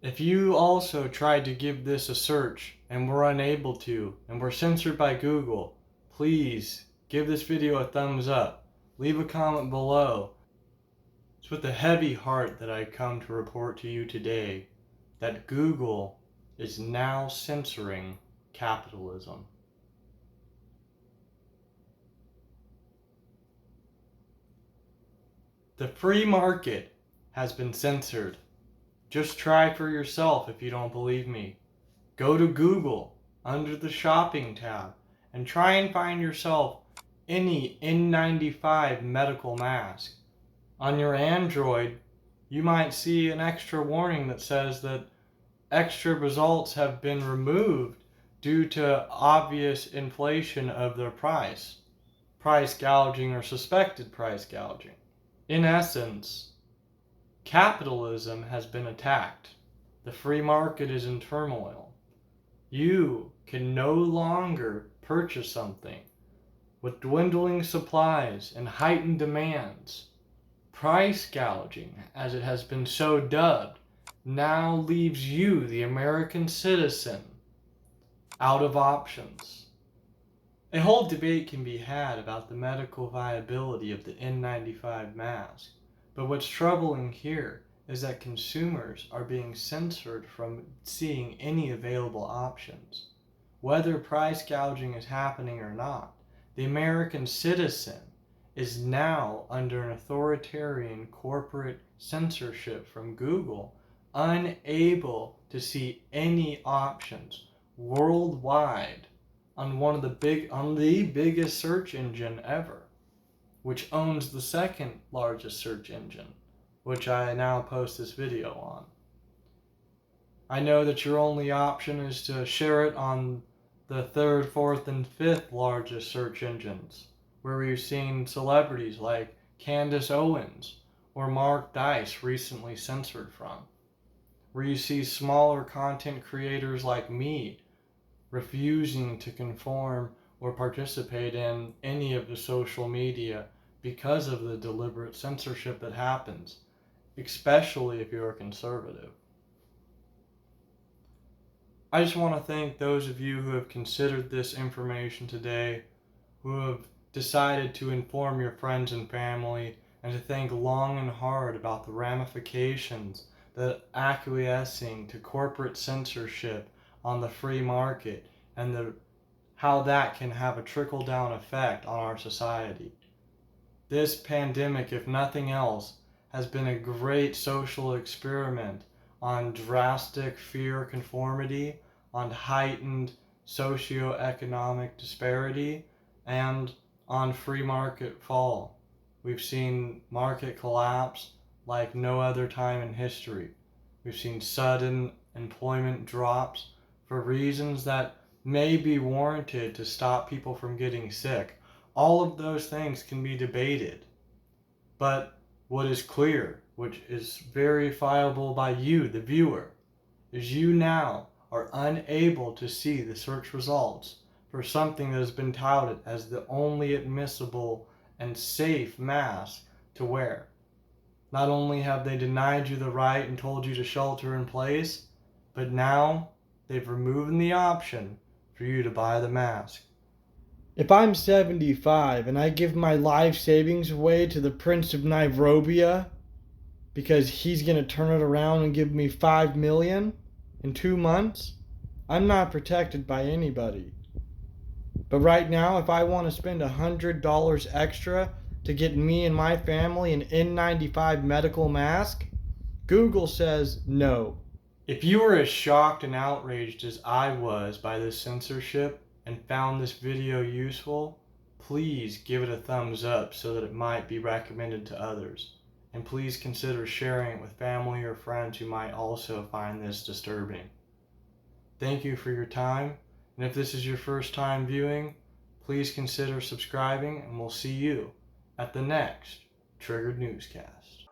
If you also tried to give this a search and were unable to and were censored by Google, please give this video a thumbs up. Leave a comment below. It's with a heavy heart that I come to report to you today that Google is now censoring capitalism. The free market has been censored. Just try for yourself if you don't believe me. Go to Google under the shopping tab and try and find yourself any N95 medical mask. On your Android, you might see an extra warning that says that extra results have been removed due to obvious inflation of their price gouging or suspected price gouging. In essence, capitalism has been attacked. The free market is in turmoil. You can no longer purchase something with dwindling supplies and heightened demands. Price gouging, as it has been so dubbed, now leaves you, the American citizen, out of options. A whole debate can be had about the medical viability of the N95 mask. But what's troubling here is that consumers are being censored from seeing any available options. Whether price gouging is happening or not, the American citizen is now under an authoritarian corporate censorship from Google, unable to see any options worldwide on the biggest search engine ever, which owns the second largest search engine, which I now post this video on. I know that your only option is to share it on the third, fourth, and fifth largest search engines, where we've seen celebrities like Candace Owens or Mark Dice recently censored from, where you see smaller content creators like me refusing to conform or participate in any of the social media because of the deliberate censorship that happens, especially if you're a conservative. I just want to thank those of you who have considered this information today, who have decided to inform your friends and family, and to think long and hard about the ramifications that acquiescing to corporate censorship on the free market and how that can have a trickle-down effect on our society. This pandemic, if nothing else, has been a great social experiment on drastic fear conformity, on heightened socioeconomic disparity, and on free market fall. We've seen market collapse like no other time in history. We've seen sudden employment drops for reasons that may be warranted to stop people from getting sick. All of those things can be debated. But what is clear, which is verifiable by you, the viewer, is you now are unable to see the search results for something that has been touted as the only admissible and safe mask to wear. Not only have they denied you the right and told you to shelter in place, but now they've removed the option for you to buy the mask. If I'm 75 and I give my life savings away to the Prince of Nairobia because he's going to turn it around and give me $5 million in 2 months, I'm not protected by anybody. But right now, if I want to spend $100 extra to get me and my family an N95 medical mask, Google says no. If you were as shocked and outraged as I was by this censorship and found this video useful, please give it a thumbs up so that it might be recommended to others. And please consider sharing it with family or friends who might also find this disturbing. Thank you for your time, and if this is your first time viewing, please consider subscribing, and we'll see you at the next Triggered Newscast.